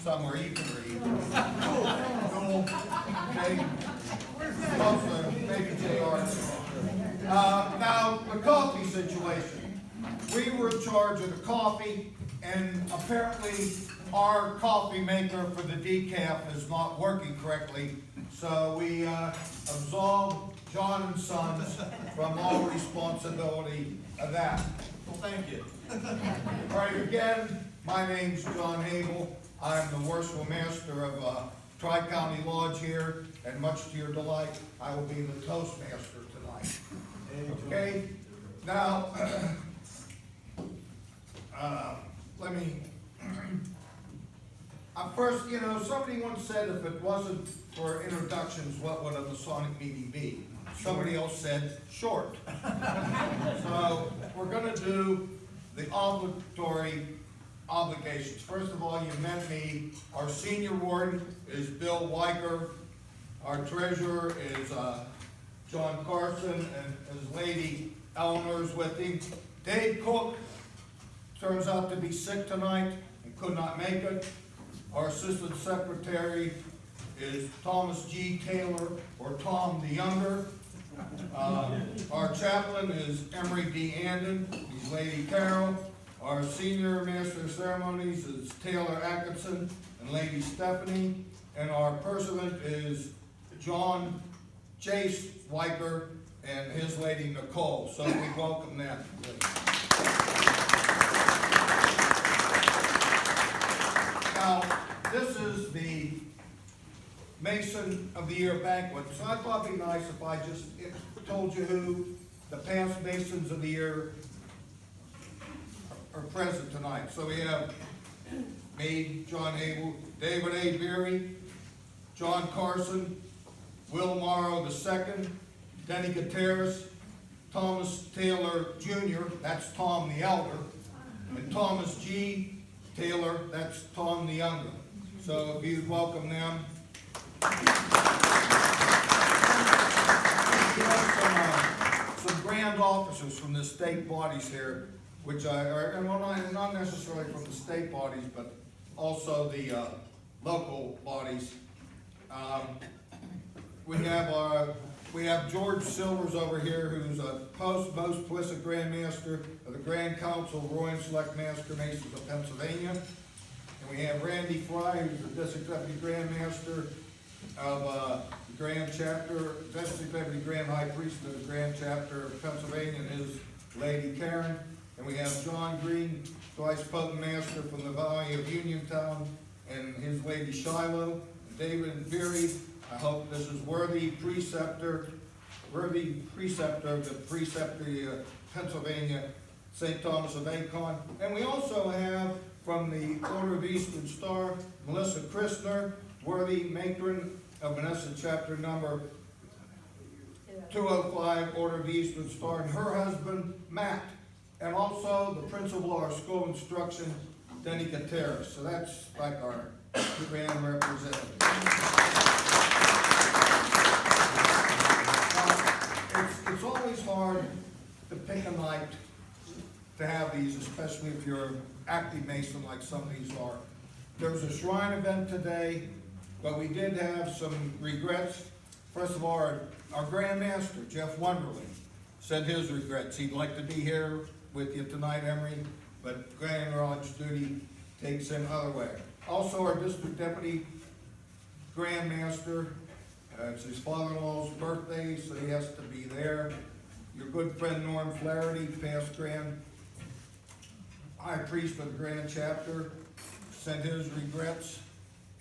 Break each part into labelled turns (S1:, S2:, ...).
S1: somewhere you can read. Cool. Okay. Also, maybe JR. Now, the coffee situation. We were in charge of the coffee, and apparently our coffee maker for the decaf is not working correctly. So we absolved John and Sons from all responsibility of that.
S2: Well, thank you.
S1: All right, again, my name's John Habel. I'm the Worshipful Master of Tri-County Lodge here, and much to your delight, I will be the Toastmaster tonight. Okay, now, let me, first, somebody once said if it wasn't for introductions, what would a Masonic meeting be? Somebody else said, short. So, we're gonna do the obligatory obligations. First of all, you met me. Our senior warden is Bill Wiker. Our treasurer is John Carson, and his lady Eleanor's with him. Dave Cook turns out to be sick tonight and could not make it. Our assistant secretary is Thomas G. Taylor, or Tom the Younger. Our chaplain is Emery D. Anden, he's Lady Carol. Our senior master of ceremonies is Taylor Atkinson and Lady Stephanie. And our pursuant is John Jace Wiker and his lady Nicole. So we welcome them. Now, this is the Mason of the Year banquet. So I thought it'd be nice if I just told you who the past Masons of the Year are present tonight. So we have me, John Habel, David A. Beery, John Carson, Will Morrow II, Denny Gutierrez, Thomas Taylor Jr., that's Tom the Elder, and Thomas G. Taylor, that's Tom the Younger. So if you'd welcome them. We have some grand officers from the state bodies here, which are, well, not necessarily from the state bodies, but also the local bodies. We have George Silvers over here, who's a most Plisset Grand Master of the Grand Council of Royal and Select Master Masons of Pennsylvania. And we have Randy Fry, who's the District Deputy Grand Master of the Grand Chapter, District Deputy Grand High Priest of the Grand Chapter of Pennsylvania, and his lady Karen. And we have John Greene, Vice Potent Master from the Valley of Uniontown, and his lady Shiloh. And David Beery, I hope this is worthy preceptor of the Preceptory of Pennsylvania, St. Thomas of Acon. And we also have from the Order of Eastern Star, Melissa Christner, worthy matron of Menneson chapter number 205, Order of Eastern Star, and her husband, Matt. And also the principal of our school of instruction, Denny Gutierrez. So that's like our grand representative. It's always hard to pick a night to have these, especially if you're an active Mason like some of these are. There was a shrine event today, but we did have some regrets. First of all, our Grand Master, Jeff Wonderling, said his regrets. He'd like to be here with you tonight, Emery, but Grand Lodge duty takes him other way. Also, our District Deputy Grand Master, it's his father-in-law's birthday, so he has to be there. Your good friend Norm Flaherty, past Grand High Priest of the Grand Chapter, sent his regrets.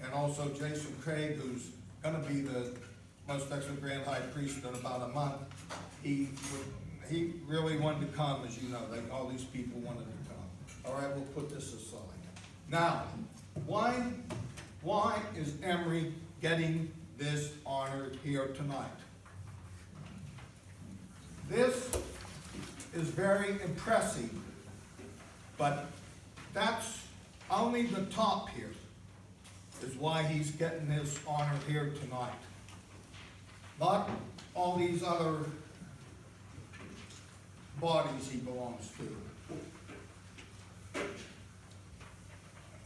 S1: And also Jason Craig, who's going to be the most excellent Grand High Priest in about a month. He really wanted to come, as you know. All these people wanted to come. All right, we'll put this aside. Now, why is Emery getting this honor here tonight? This is very impressive, but that's only the top here, is why he's getting this honor here tonight. Not all these other bodies he belongs to.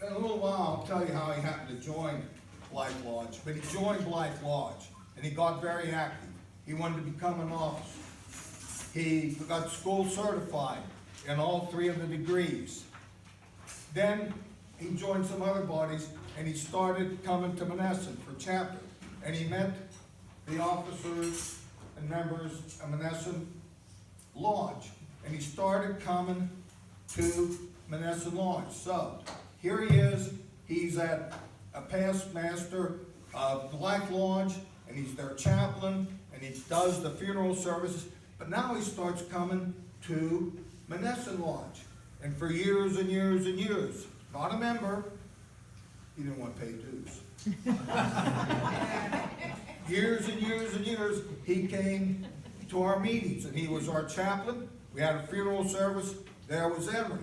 S1: in a little while, I'll tell you how he happened to join Life Lodge. But he joined Life Lodge, and he got very active. He wanted to become an officer. He got school certified in all 3 of the degrees. Then he joined some other bodies, and he started coming to Menneson for chapter. And he met the officers and members of Menneson Lodge. And he started coming to Menneson Lodge. So, here he is. He's a past master of the Life Lodge, and he's their chaplain, and he does the funeral services. But now he starts coming to Menneson Lodge. And for years and years and years, not a member, he didn't want to pay dues. Years and years and years, he came to our meetings, and he was our chaplain. We had a funeral service. There was Emery.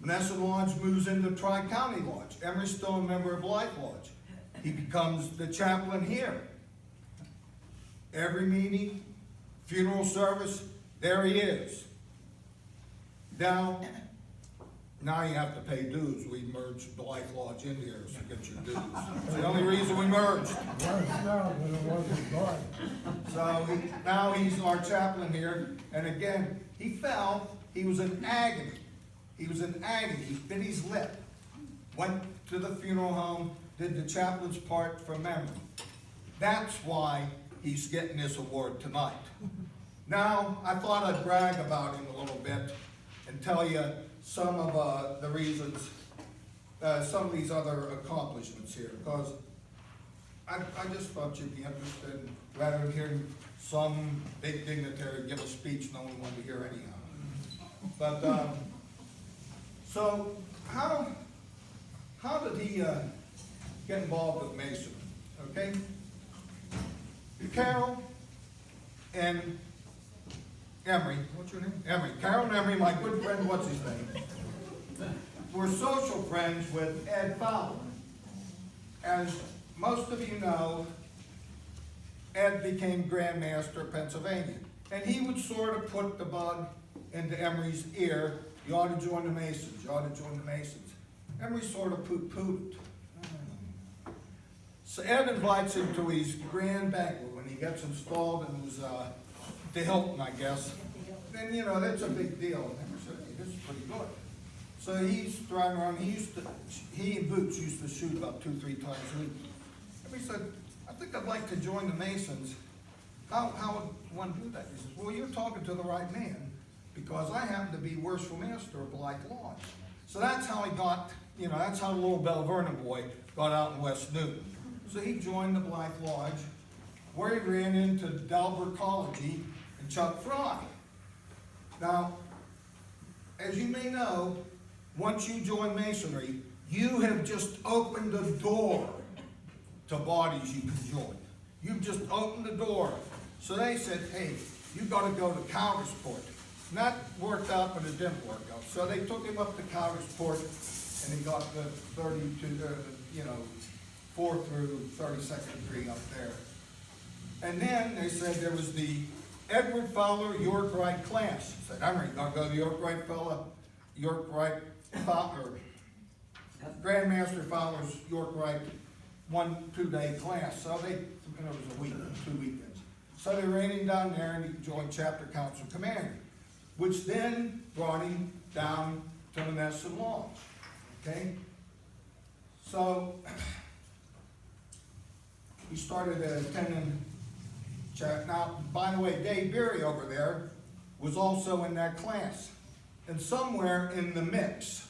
S1: Menneson Lodge moves into Tri-County Lodge. Emery's still a member of Life Lodge. He becomes the chaplain here. Every meeting, funeral service, there he is. Now you have to pay dues. We merged the Life Lodge in here, so get your dues. It's the only reason we merged. So now he's our chaplain here, and again, he fell. He was in agony. He was in agony. He bit his lip. Went to the funeral home, did the chaplain's part from memory. That's why he's getting this award tonight. Now, I thought I'd brag about him a little bit and tell you some of the reasons, some of these other accomplishments here, because I just thought you'd be interested, rather than hearing some big dignitary give a speech no one wanted to hear anyhow. But, so how did he get involved with Masonry? Okay? Carol and Emery, what's your name? Emery. Carol and Emery, my good friend, what's his name? We're social friends with Ed Fowler. As most of you know, Ed became Grand Master of Pennsylvania. And he would sort of put the bug into Emery's ear, you ought to join the Masons, you ought to join the Masons. Emery sort of poo-pooed it. So Ed invites him to his grand banquet when he gets installed, and it was the Hilton, I guess. And you know, that's a big deal. And Emery said, hey, this is pretty good. So he's driving around, he and Boots used to shoot about 2-3 times a week. Emery said, I think I'd like to join the Masons. How would one do that? He says, well, you're talking to the right man, because I happen to be Worshipful Master of Life Lodge. So that's how he got, you know, that's how the little Bell Vernon boy got out in West Newton. So he joined the Blythe Lodge, where he ran into Delbert Collegy and Chuck Fry. Now, as you may know, once you join Masonry, you have just opened the door to bodies you can join. You've just opened the door. So they said, hey, you got to go to Countersport. And that worked out, but it didn't work out. So they took him up to Countersport, and he got the 4th through 32nd degree up there. And then they said there was the Edward Fowler York Rite class. I said, Emery, you got to go to the York Rite Fowler, Grandmaster Fowler's York Rite 1-2 day class. So it was a week, 2 weekends. So they ran him down there, and he joined Chapter Council Commander, which then brought him down to Menneson Lodge. Okay? So he started attending chapter. Now, by the way, Dave Beery over there was also in that class. And somewhere in the mix,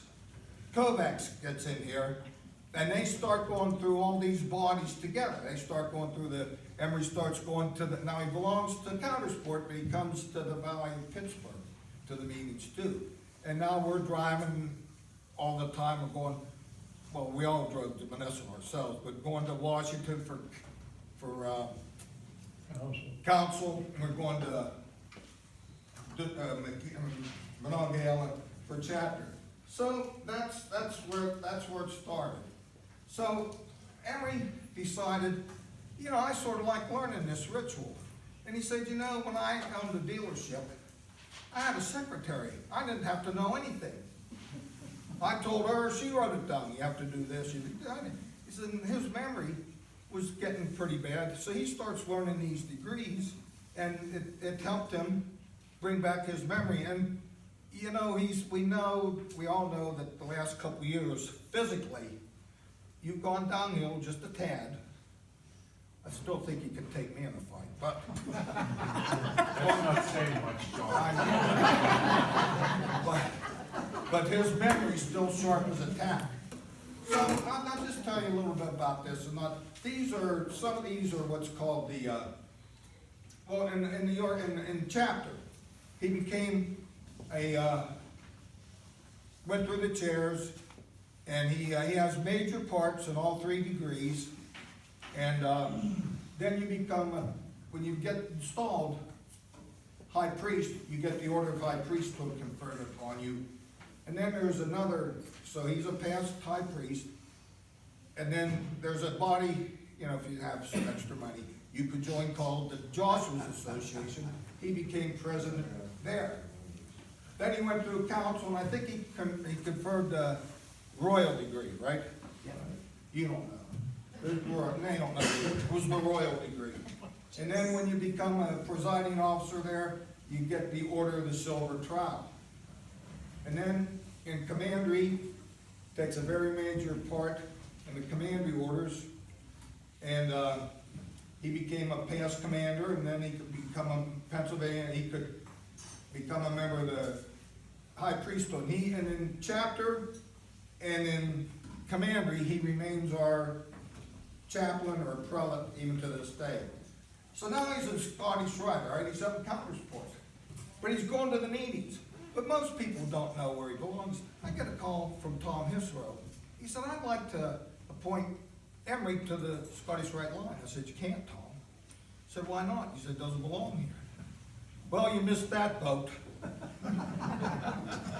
S1: Kovacs gets in here, and they start going through all these bodies together. They start going through Emery starts going to now he belongs to Countersport, but he comes to the Valley of Pittsburgh, to the meetings too. And now we're driving all the time. We're going, well, we all drove to Menneson ourselves, but going to Washington for council. We're going to Monongahela for chapter. So that's where it started. So Emery decided, you know, I sort of like learning this ritual. And he said, you know, when I owned the dealership, I had a secretary. I didn't have to know anything. I told her, she wrote it down, you have to do this, you do that. He said, and his memory was getting pretty bad, so he starts learning these degrees, and it helped him bring back his memory. And you know, we all know that the last couple of years, physically, you've gone downhill just a tad. I still think you can take me in a fight, but
S2: That's not saying much, John.
S1: but his memory's still sharp as a tack. So I'll just tell you a little bit about this. And some of these are what's called the in chapter, he became went through the chairs, and he has major parts in all 3 degrees, and then you become when you get installed high priest, you get the order of high priesthood conferred upon you. And then there's another, so he's a past high priest, and then there's a body, you know, if you have some extra money, you could join called the Joshua's Association. He became president there. Then he went through council, and I think he conferred the royal degree, right?
S3: Yeah.
S1: You don't know. They don't know. It was the royal degree. And then when you become a presiding officer there, you get the Order of the Silver Trowel. And then in commandery, takes a very major part in the commandery orders. And he became a past commander, and then he could become a Pennsylvania, he could become a member of the high priesthood. And in chapter and in commandery, he remains our chaplain or prelate even to this day. So now he's a Scottish Rite, all right? He's up in Countersport. But he's going to the needies. But most people don't know where he belongs. I get a call from Tom Hisrow. He said, I'd like to appoint Emery to the Scottish Rite line. I said, you can't, Tom. I said, why not? He said, it doesn't belong here. Well, you missed that boat.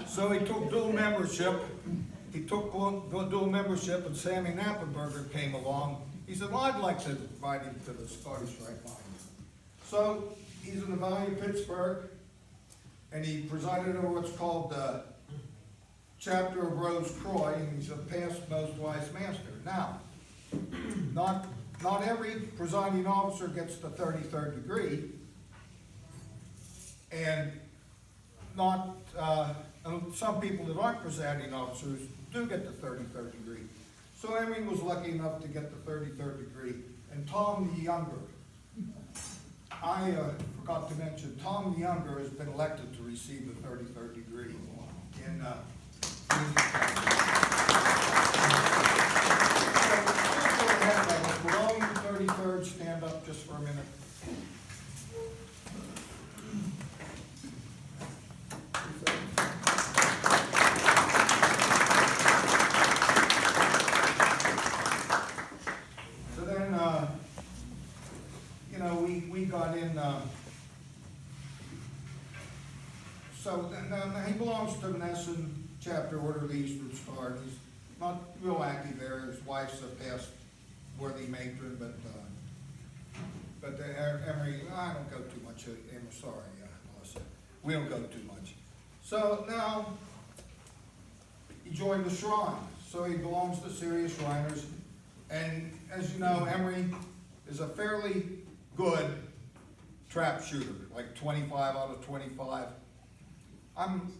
S1: So he took dual membership. He took dual membership, and Sammy Knappenberger came along. He said, well, I'd like to invite him to the Scottish Rite line. So he's in the Valley of Pittsburgh, and he presided over what's called the chapter of Rose Croix, and he's a past most wise master. Now, not every presiding officer gets the 33rd degree, and some people that aren't presiding officers do get the 33rd degree. So Emery was lucky enough to get the 33rd degree, and Tom the Younger, I forgot to mention, Tom the Younger has been elected to receive the 33rd degree. Would all you 33rd stand up just for a minute? So then, we got in, so then he belongs to the Nesson chapter Order of the Eastern Star, and he's not real active there. His wife's a past worthy matron, but Emery, I don't go too much. I'm sorry, Melissa. We don't go too much. So now he joined the Shrine. So he belongs to Serious Shriners, and as you know, Emery is a fairly good trap shooter, like 25 out of 25. I'm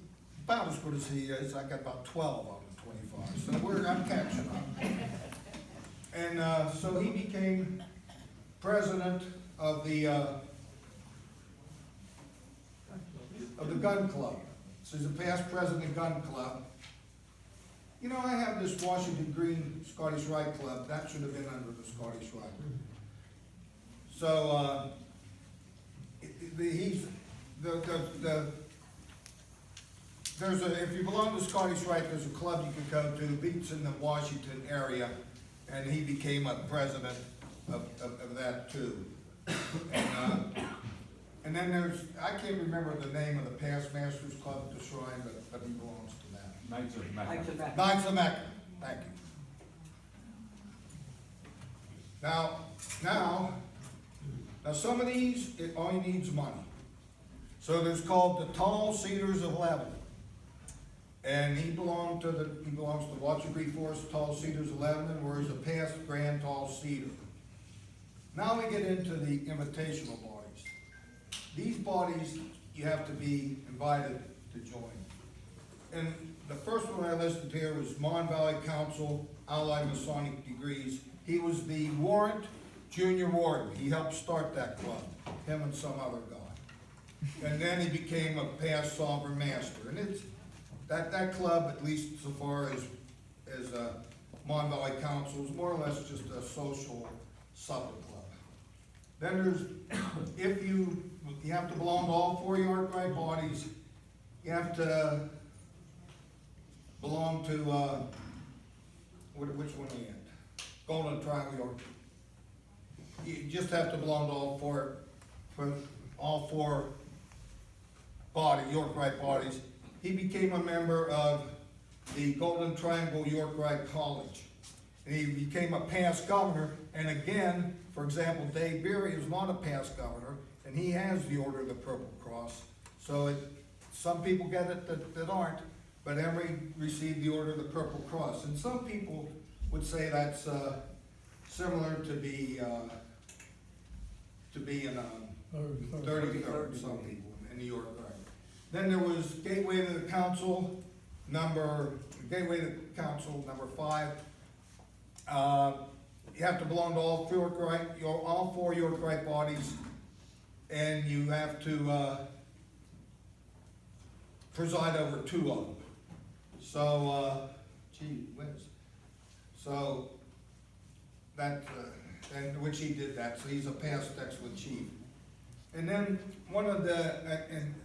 S1: about as good as he is. I got about 12 out of 25, so I'm catching up. And so he became president of the gun club. So he's a past president of the gun club. You know, I have this Washington Greene Scottish Rite Club. That should have been under the Scottish Rite. So if you belong to Scottish Rite, there's a club you can go to. Beats in the Washington area, and he became a president of that too. And then I can't remember the name of the past Masters Club at the Shrine, but he belongs to that.
S2: Knights of Mecca.
S1: Knights of Mecca. Thank you. Now, some of these, it only needs money. So there's called the Tall Cedars of Lebanon. And he belongs to Watchung Forest Tall Cedars of Lebanon, where he's a past Grand Tall Cedar. Now we get into the invitational bodies. These bodies, you have to be invited to join. And the first one I listed here was Mon Valley Council, Allied Masonic Degrees. He was the warrant junior warden. He helped start that club, him and some other guy. And then he became a past sovereign master. And it's, that club, at least so far as Mon Valley Council, is more or less just a social supper club. Then there's, if you have to belong to all 4 York-Rite bodies, you have to belong to, which one are you at? Golden Triangle York. You just have to belong to all four York-Rite bodies. He became a member of the Golden Triangle York-Rite College. And he became a past governor, and again, for example, Dave Beery is not a past governor, and he has the Order of the Purple Cross. So some people get it that aren't, but Emery received the Order of the Purple Cross. And some people would say that's similar to being in 33rd, some people in New York, right? Then there was Gateway to the Council, number 5. You have to belong to all 4 York-Rite bodies, and you have to preside over 2 of them. So, gee whiz. So, that, and which he did that, so he's a past excellent chief. And then one of the, and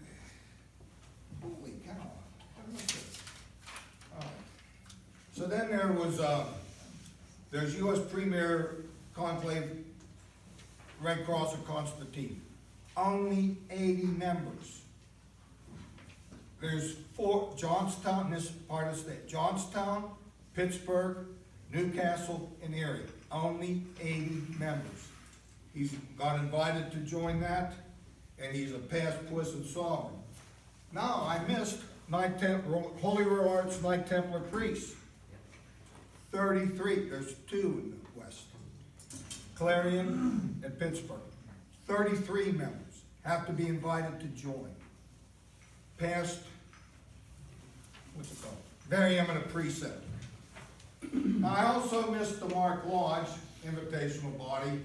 S1: holy cow, what is this? So then there was, there's U.S. Premier Conclave, Red Cross of Constantine. Only 80 members. There's 4, Johnstown, this part of the state, Johnstown, Pittsburgh, Newcastle, and Erie. Only 80 members. He's got invited to join that, and he's a past puissant sovereign. Now, I missed Holy Royal Arts Knight Templar priests. 33, there's 2 in the West. Clarion and Pittsburgh. 33 members have to be invited to join. Past, what's it called? Very eminent precept. Now, I also missed the Mark Lodge invitational body.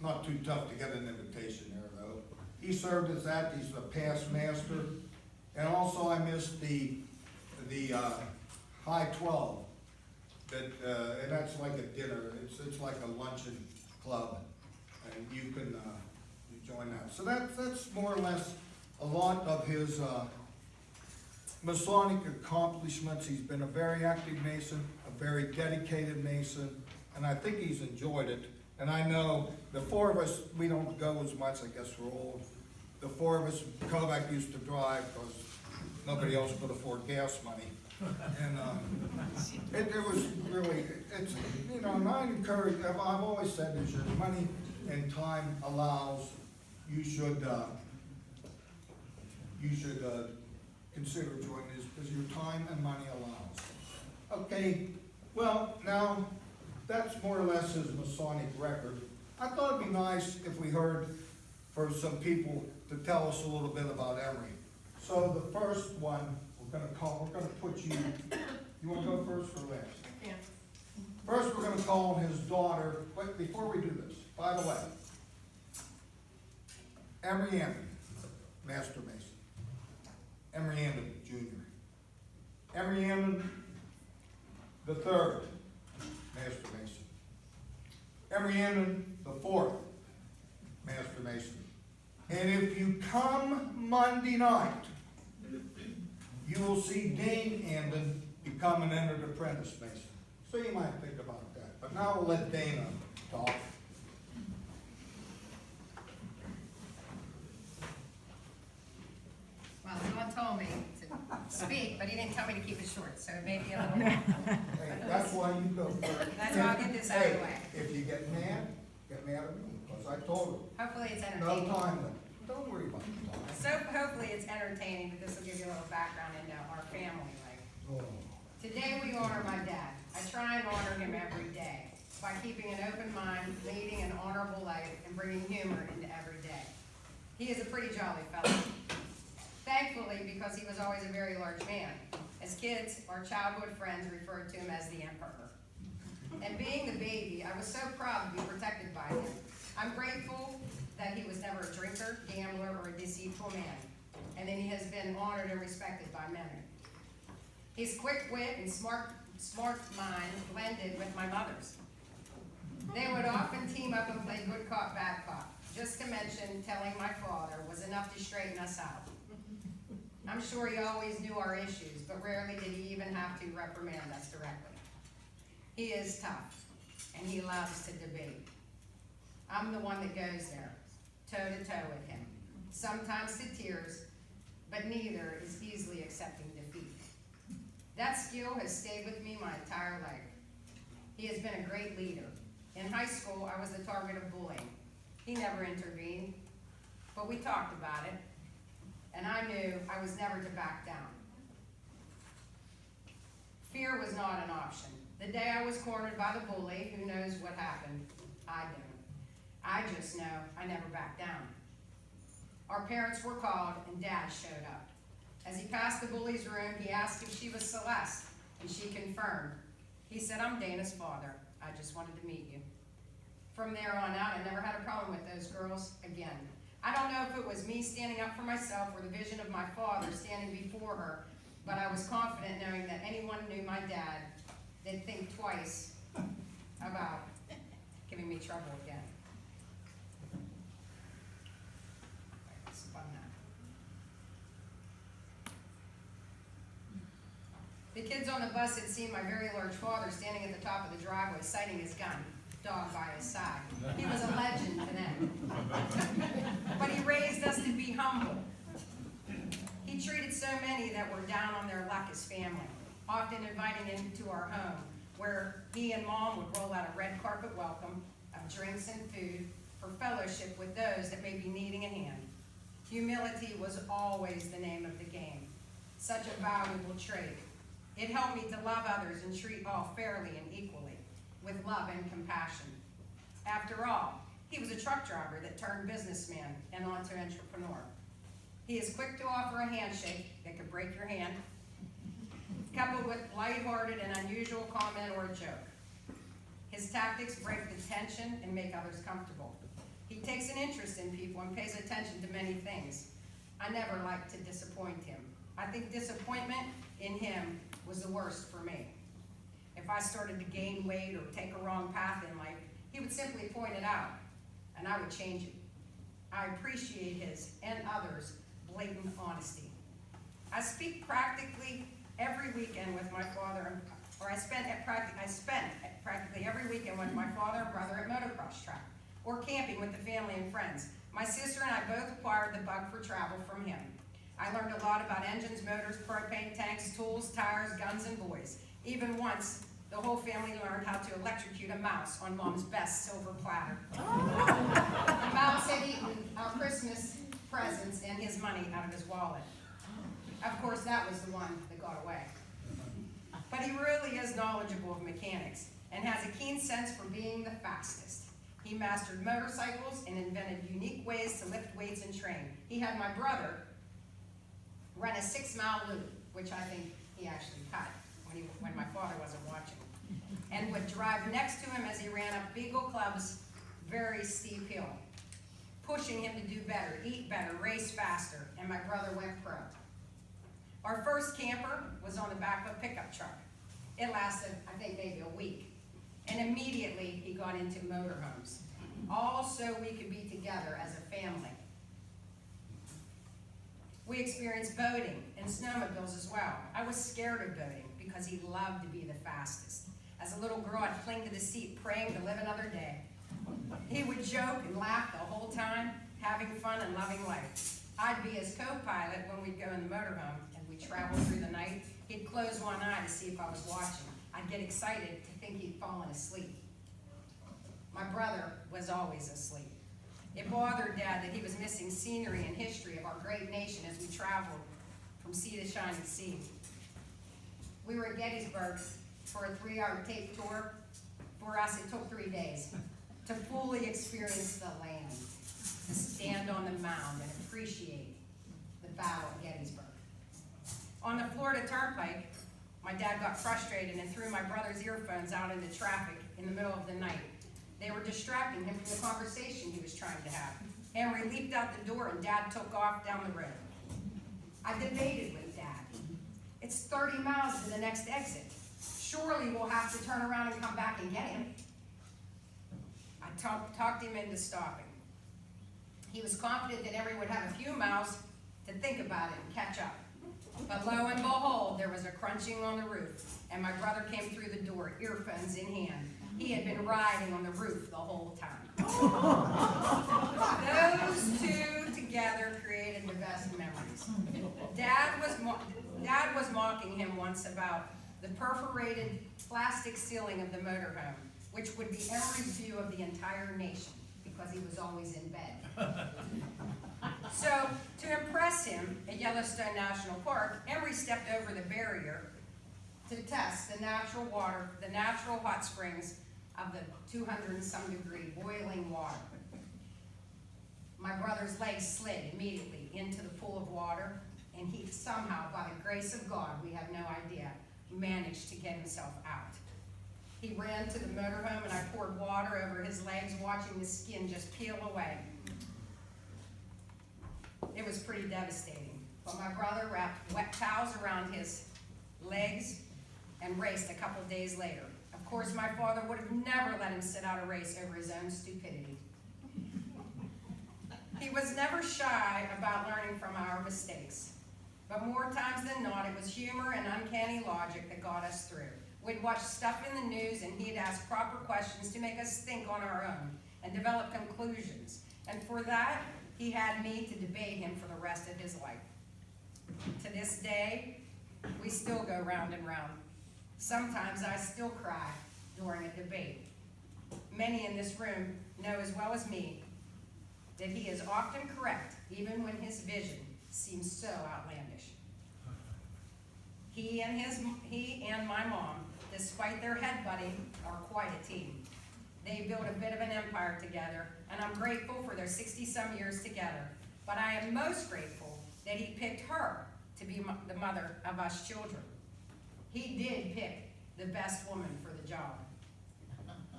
S1: Not too tough to get an invitation there, though. He served as that. He's a past master. And also, I missed the High 12. And that's like a dinner. It's like a luncheon club, and you can join that. So that's more or less a lot of his Masonic accomplishments. He's been a very active Mason, a very dedicated Mason, and I think he's enjoyed it. And I know the 4 of us, we don't go as much, I guess we're old. The 4 of us, Kovac used to drive because nobody else could afford gas money. And it was really, it's, you know, and I encourage, I've always said this, as money and time allows, you should consider joining this, because your time and money allows. Okay, well, now, that's more or less his Masonic record. I thought it'd be nice if we heard from some people to tell us a little bit about Emery. So the first one, we're gonna put you wanna go first or last?
S3: Yeah.
S1: First, we're gonna call his daughter, but before we do this, by the way, Emery Anden, Master Mason. Emery Anden, Jr. Emery Anden, the 3rd, Master Mason. Emery Anden, the 4th, Master Mason. And if you come Monday night, you will see Dane Anden become an entered apprentice Mason. So you might think about that. But now we'll let Dana talk.
S3: Well, someone told me to speak, but he didn't tell me to keep it short, so it may be a little.
S1: Hey, that's why you go first.
S3: That's why I'll get this out of the way.
S1: If you get mad at me, because I told
S3: Hopefully it's
S1: her. No
S3: entertaining.
S1: time limit. Don't worry about the time.
S3: So hopefully it's entertaining, but this will give you a little background into our family, like Today we honor my dad. I try and honor him every day by keeping an open mind, leading an honorable life, and bringing humor into every day. He is a pretty jolly fellow. Thankfully, because he was always a very large man. As kids, our childhood friends referred to him as the Emperor. And being the baby, I was so proud to be protected by him. I'm grateful that he was never a drinker, gambler, or a deceitful man, and that he has been honored and respected by many. His quick wit and smart mind blended with my mother's. They would often team up and play good cop, bad cop. Just to mention, telling my father was enough to straighten us out. I'm sure he always knew our issues, but rarely did he even have to reprimand us directly. He is tough, and he loves to debate. I'm the one that goes there, toe-to-toe with him, sometimes to tears, but neither is easily accepting defeat. That skill has stayed with me my entire life. He has been a great leader. In high school, I was the target of bullying. He never intervened, but we talked about it, and I knew I was never to back down. Fear was not an option. The day I was cornered by the bully, who knows what happened? I don't. I just know I never backed down. Our parents were called, and Dad showed up. As he passed the bully's room, he asked if she was Celeste, and she confirmed. He said, "I'm Dana's father. I just wanted to meet you." From there on out, I never had a problem with those girls again. I don't know if it was me standing up for myself or the vision of my father standing before her, but I was confident knowing that anyone who knew my dad, they'd think twice about giving me trouble again. Spun that. The kids on the bus had seen my very large father standing at the top of the driveway, sighting his gun, dog by his side. He was a legend to them. But he raised us to be humble. He treated so many that were down on their luck as family, often inviting them to our home, where he and Mom would roll out a red carpet welcome of drinks and food for fellowship with those that may be needing a hand. Humility was always the name of the game, such a valuable trait. It helped me to love others and treat all fairly and equally, with love and compassion. After all, he was a truck driver that turned businessman and onto entrepreneur. He is quick to offer a handshake that could break your hand, coupled with lighthearted and unusual comment or a joke. His tactics break the tension and make others comfortable. He takes an interest in people and pays attention to many things. I never liked to disappoint him. I think disappointment in him was the worst for me. If I started to gain weight or take a wrong path in life, he would simply point it out, and I would change it. I appreciate his and others' blatant honesty. I spent practically every weekend with my father, or I spent practically every weekend with my father and brother at motocross track, or camping with the family and friends. My sister and I both acquired the bug for travel from him. I learned a lot about engines, motors, propane tanks, tools, tires, guns, and boys. Even once, the whole family learned how to electrocute a mouse on Mom's best silver platter. The mouse had eaten our Christmas presents and his money out of his wallet. Of course, that was the one that got away. But he really is knowledgeable of mechanics and has a keen sense for being the fastest. He mastered motorcycles and invented unique ways to lift weights and train. He had my brother run a 6-mile loop, which I think he actually cut when my father wasn't watching, and would drive next to him as he ran up Beagle Club's very steep hill, pushing him to do better, eat better, race faster, and my brother went pro. Our first camper was on the back of a pickup truck. It lasted, I think, maybe a week, and immediately he got into motorhomes, all so we could be together as a family. We experienced boating and snowmobiles as well. I was scared of boating because he loved to be the fastest. As a little girl, I'd cling to the seat, praying to live another day. He would joke and laugh the whole time, having fun and loving life. I'd be his co-pilot when we'd go in the motorhome and we'd travel through the night. He'd close one eye to see if I was watching. I'd get excited to think he'd fallen asleep. My brother was always asleep. It bothered Dad that he was missing scenery and history of our great nation as we traveled from sea to shining sea. We were at Gettysburg for a 3-hour tape tour. For us, it took 3 days to fully experience the land, to stand on the mound and appreciate the battle at Gettysburg. On the Florida Turnpike, my dad got frustrated and threw my brother's earphones out into traffic in the middle of the night. They were distracting him from the conversation he was trying to have. Emery leaped out the door and Dad took off down the road. I debated with Dad. It's 30 miles to the next exit. Surely we'll have to turn around and come back and get him. I talked him into stopping. He was confident that Emery would have a few miles to think about it and catch up. But lo and behold, there was a crunching on the roof, and my brother came through the door, earphones in hand. He had been riding on the roof the whole time. Those two together created the best memories. Dad was mocking him once about the perforated plastic ceiling of the motorhome, which would be Emery's view of the entire nation, because he was always in bed. So, to impress him at Yellowstone National Park, Emery stepped over the barrier to test the natural water, the natural hot springs of the 200 and some degree boiling water. My brother's legs slid immediately into the pool of water, and he somehow, by the grace of God, we have no idea, managed to get himself out. He ran to the motorhome and I poured water over his legs, watching the skin just peel away. It was pretty devastating, but my brother wrapped wet towels around his legs and raced a couple days later. Of course, my father would have never let him sit out a race over his own stupidity. He was never shy about learning from our mistakes, but more times than not, it was humor and uncanny logic that got us through. We'd watch stuff in the news and he'd ask proper questions to make us think on our own and develop conclusions. And for that, he had me to debate him for the rest of his life. To this day, we still go round and round. Sometimes I still cry during a debate. Many in this room know as well as me that he is often correct, even when his vision seems so outlandish. He and my mom, despite their headbutting, are quite a team. They built a bit of an empire together, and I'm grateful for their 60-some years together. But I am most grateful that he picked her to be the mother of us children. He did pick the best woman for the job.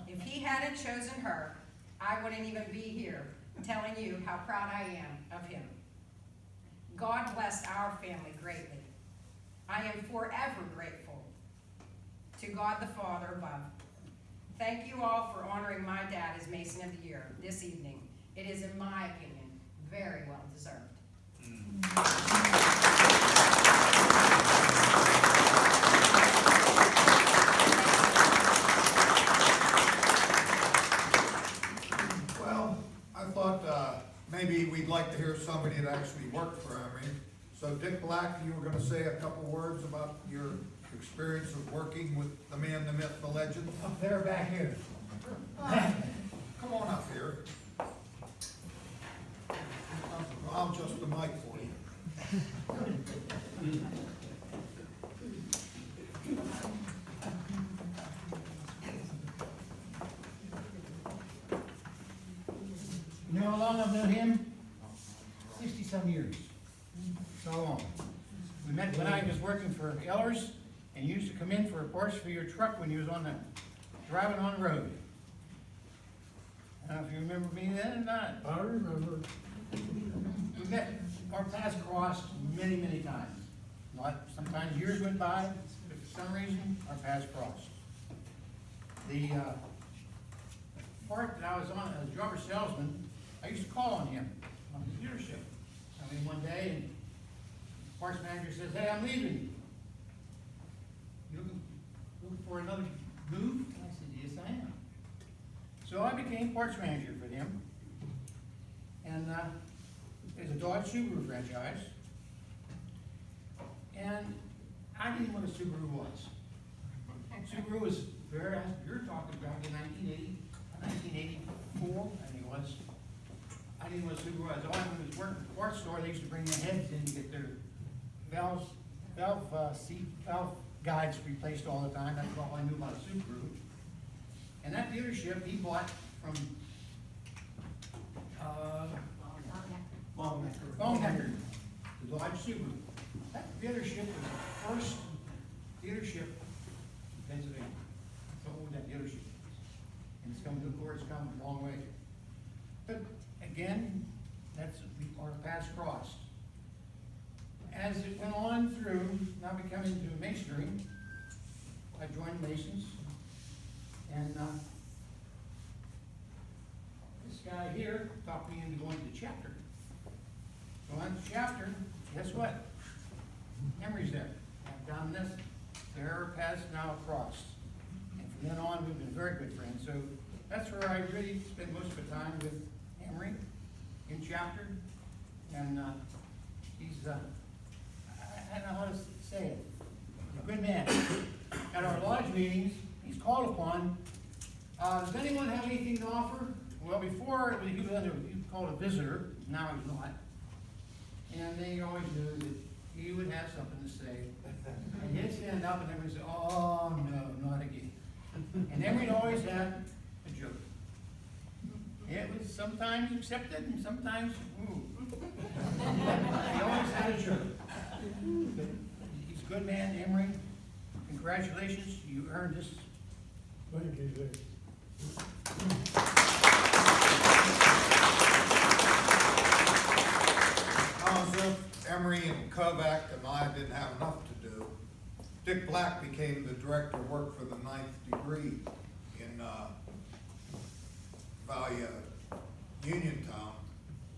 S3: If he hadn't chosen her, I wouldn't even be here telling you how proud I am of him. God blessed our family greatly. I am forever grateful to God the Father above. Thank you all for honoring my dad as Mason of the Year this evening. It is, in my opinion, very well deserved.
S1: Well, I thought maybe we'd like to hear somebody that actually worked for Emery. So Dick Black, you were going to say a couple words about your experience of working with the man, the myth, the legend?
S4: Up there, back here.
S1: Come on up here. I'll adjust the mic for you.
S4: You know how long I've known him? 60-some years. So long. We met when I was working for Ellers, and you used to come in for a parts for your truck when you was on the, driving on the road. I don't know if you remember me then or not.
S5: I remember.
S4: We met, our paths crossed many, many times. Sometimes years went by, but for some reason, our paths crossed. The part that I was on as a rubber salesman, I used to call on him on the dealership. I mean, one day, and the parts manager says, "Hey, I'm leaving. You looking for another move?" I said, "Yes, I am." So I became parts manager for them. And it's a Dodge Subaru franchise. And I didn't know what a Subaru was. Subaru was very, you're talking back in 1984, I think it was. I didn't know what a Subaru was. All I knew was working at the parts store, they used to bring their heads in to get their valve guides replaced all the time, that's all I knew about Subaru. And that dealership, he bought from, Longnecker, the Dodge Subaru. That dealership was the first dealership in Pennsylvania. That's how old that dealership is. And it's come to, of course, it's come a long way. But again, that's our paths crossed. As it went on through, now becoming into masonry, I joined Masons. And this guy here talked me into going to chapter. So on chapter, guess what? Emery's there. I've done this. There are paths now crossed. And from then on, we've been very good friends. So that's where I really spent most of the time with Emery in chapter. And he's, I don't know how to say it. He's a good man. At our lodge meetings, he's called upon. Does anyone have anything to offer? Well, before he was called a visitor. Now he's not. And they always knew that he would have something to say. And he'd stand up and everyone would say, "Oh no, not again." And Emery always had a joke. It was sometimes accepted and sometimes, ooh. He always had a joke. But he's a good man, Emery. Congratulations, you earned this.
S5: Thank you, Jace.
S1: Emery and Kovac and I didn't have enough to do. Dick Black became the director of work for the 9th degree in Valia, Uniontown.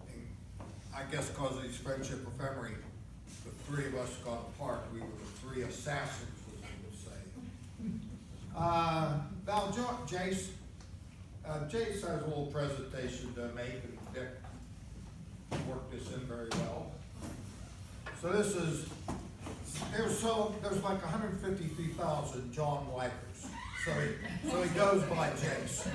S1: And I guess because of his friendship with Emery, the three of us got apart. We were the three assassins, as they would say. Now, Jace. Jace has a little presentation to make, and Dick worked this in very well. So this is, there's like 153,000 John Wikers. So he goes by Jace.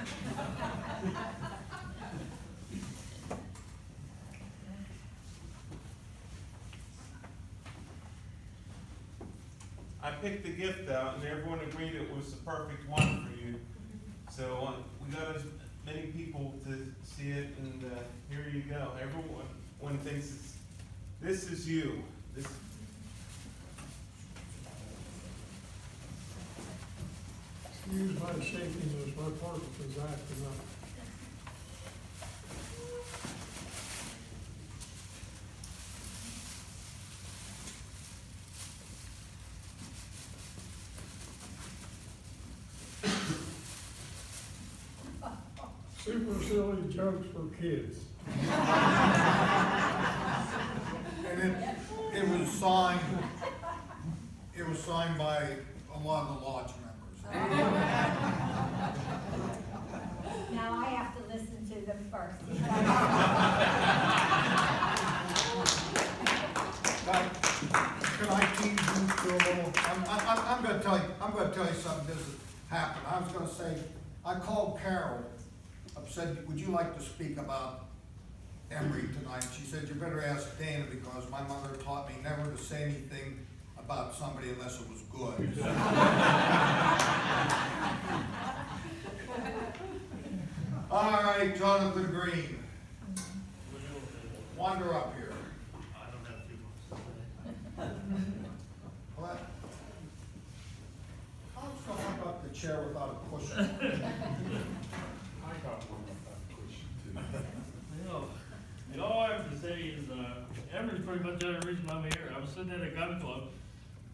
S6: I picked the gift out, and everyone agreed it was the perfect one for you. So we got as many people to see it, and here you go. Everyone thinks this is you.
S5: Excuse my shakiness, my partner is acting up. Super silly jokes for kids.
S1: And it was signed by a lot of the lodge members.
S7: Now I have to listen to them first.
S1: Could I tease you for a little? I'm gonna tell you something. This has happened. I was gonna say, I called Carol. I said, would you like to speak about Emery tonight? She said, you better ask Dana, because my mother taught me never to say anything about somebody unless it was good. All right, Jonathan Greene. Wander up here.
S8: I don't have too much.
S1: What? How about the chair without a cushion?
S2: I got one with that question too.
S8: All I have to say is, Emery's pretty much the only reason I'm here. I was sitting at a gun club,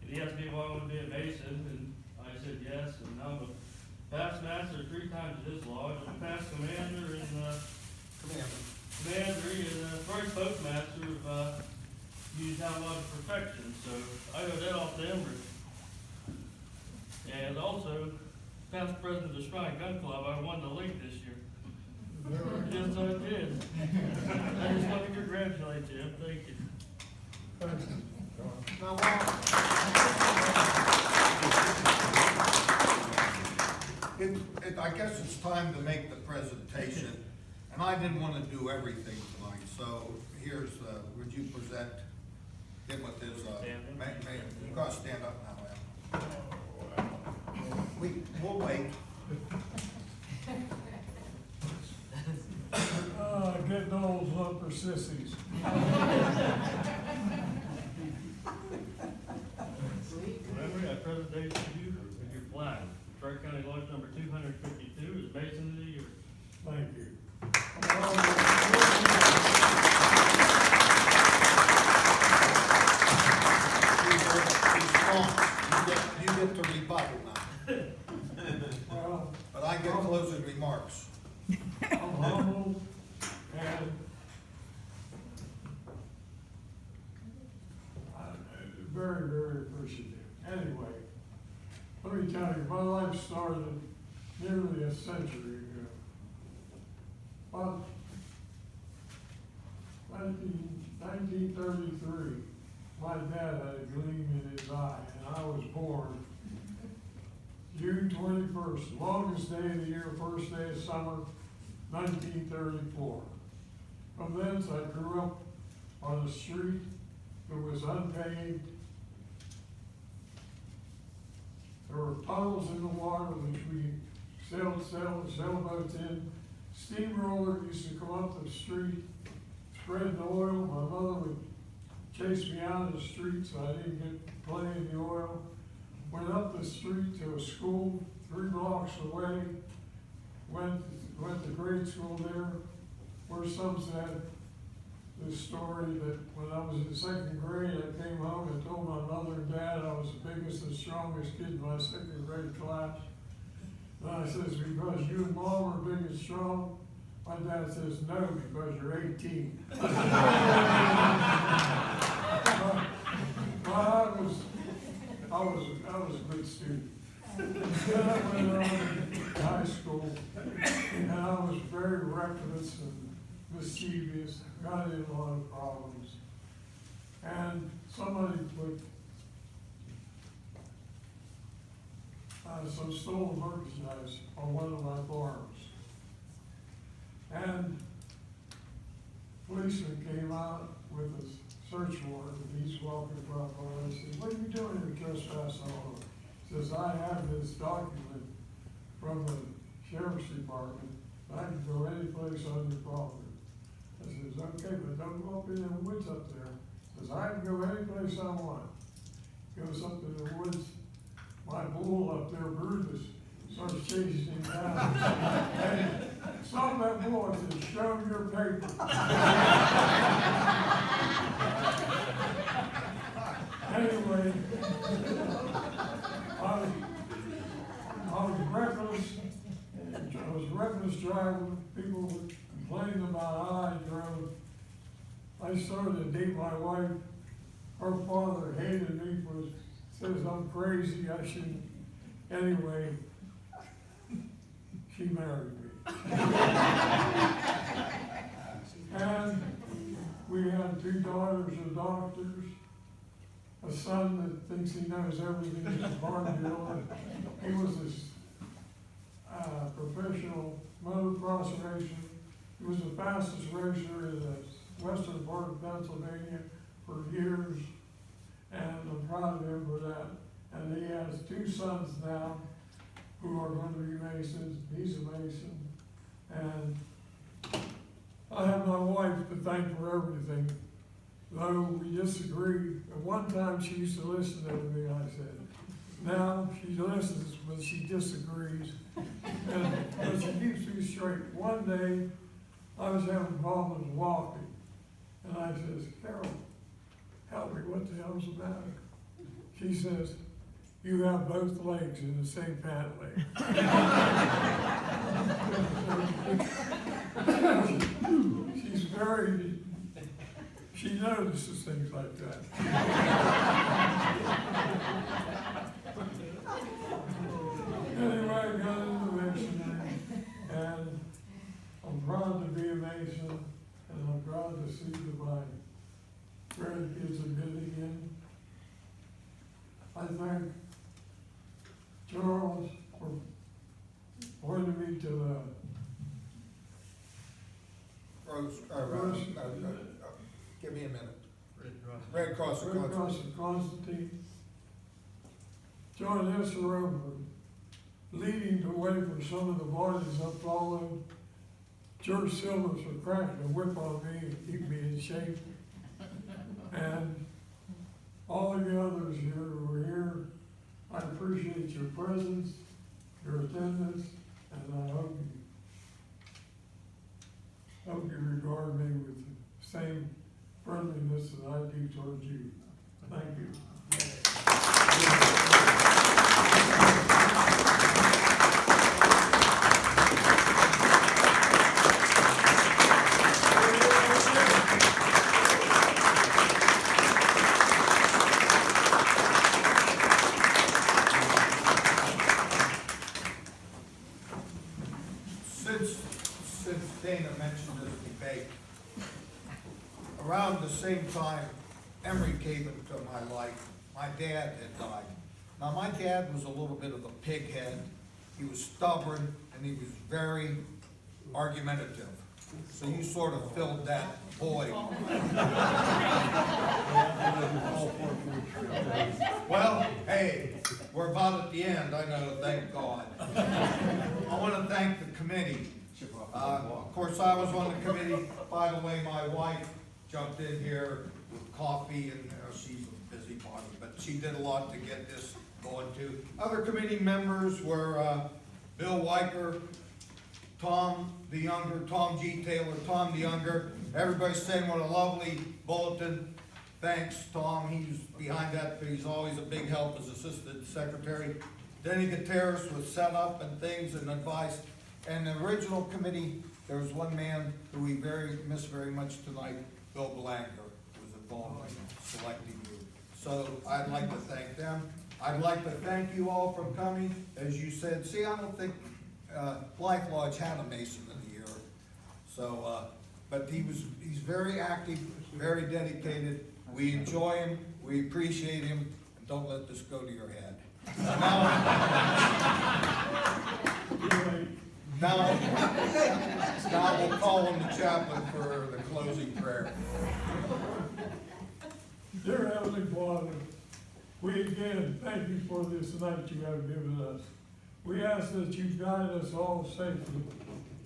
S8: and he asked me if I wanted to be a Mason, and I said yes, and now I'm a past master 3 times at this lodge. I'm a past commander and, first postmaster of, Uniontown Lodge of Perfection, so I owe that off to Emery. And also, past president of the Shrine Gun Club, I won the league this year. Yes, I did. I just want to congratulate you. Thank you.
S5: Thank you, John.
S1: Now, I guess it's time to make the presentation, and I didn't want to do everything tonight, so here's, would you present him with his, you gotta stand up now, Al. We'll wait.
S5: Getting old love for sissies.
S8: Remember, I presented to you with your flag. Stark County Lodge number 252 is Mason of the Year.
S5: Thank you.
S1: You get to rebuttal now,
S5: Well,
S1: but I get closing remarks.
S5: I'm humbled and I'm very, very appreciative. Anyway, let me tell you, my life started nearly a century ago. About 1933, my dad had a gleam in his eye, and I was born June 21st, longest day of the year, first day of summer, 1934. From thence, I grew up on a street that was unpaved. There were puddles in the water which we sailed sailboats in. Steamroller used to come up the street, spread the oil. My mother would chase me out of the street so I didn't get plenty of the oil. Went up the street to a school 3 blocks away. Went to grade school there, where some said this story that when I was in 2nd grade, I came home and told my mother and dad I was the biggest and strongest kid in my 2nd grade class. And I says, because you and Mom are big and strong. My dad says, no, because you're 18. But I was a good student. Then I went on to high school, and I was very reckless and mischievous, got in a lot of problems. And somebody put some stolen merchandise on one of my farms. And policeman came out with a search warrant, and he's walking around, and I said, what are you doing here trespassing on? He says, I have this document from the sheriff's department, I can go any place on your property. I says, okay, but don't go up in the woods up there. He says, I can go any place I want. Goes up in the woods, my bull up there, Brutus, starts chasing him down. Hey, some of that boy says, show him your paper. Anyway, I was reckless driving. People were complaining about how I drove. I started to date my wife. Her father hated me for, says I'm crazy, I shouldn't. Anyway, she married me. And we had 2 daughters of doctors, a son that thinks he knows everything in the car dealer. He was a professional motocross racer. He was the fastest racer in the western part of Pennsylvania for years, and I'm proud of him for that. And he has 2 sons now who are going to be Masons. He's a Mason. And I have my wife to thank for everything. Though we disagree, at one time she used to listen to everything I said. Now she listens, but she disagrees. But she keeps me straight. One day, I was having problems walking. And I says, Carol, help me, what the hell's the matter? She says, you have both legs in the same pant leg. She's very, she notices things like that. Anyway, I got into Masonry, and I'm proud to be a Mason, and I'm proud to see that my grandkids are getting in. I thank Charles for pointing me to the
S1: Give me a minute.
S8: Red Cross.
S1: Red Cross.
S5: Red Cross of Constantine. John Esser leading the way for some of the bodies up following. George Silvers for cracking a whip on me and keep me in shape. And all of the others here who are here, I appreciate your presence, your attendance, and I hope you regard me with the same friendliness that I do towards you. Thank you.
S1: Since Dana mentioned this debate, around the same time Emery came into my life, my dad had died. Now, my dad was a little bit of a pighead. He was stubborn, and he was very argumentative. So you sort of filled that void. Well, hey, we're about at the end, I know, thank God. I want to thank the committee. Of course, I was on the committee. By the way, my wife jumped in here with coffee, and she's a busybody, but she did a lot to get this going too. Other committee members were Bill Wiker, Tom the Younger, Tom G. Taylor, Tom the Younger. Everybody's saying what a lovely bulletin. Thanks, Tom. He's behind that, but he's always a big help as assistant secretary. Denny Gutierrez was set up and things and advice. And the original committee, there was one man who we miss very much tonight, Bill Belanger, who was involved in selecting you. So I'd like to thank them. I'd like to thank you all for coming. As you said, see, I don't think Life Lodge had a Mason of the Year. So, but he's very active, very dedicated. We enjoy him, we appreciate him, and don't let this go to your head. Now we'll call on the chaplain for the closing prayer.
S5: Dear Heavenly Father, we again thank you for this night you have given us. We ask that you guide us all safely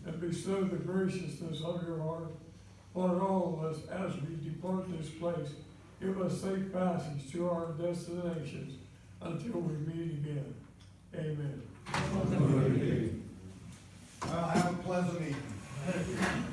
S5: and bestow the graciousness of your heart on all of us as we depart this place. Give us safe passage to our destinations until we meet again. Amen.
S1: Well, have a pleasant evening.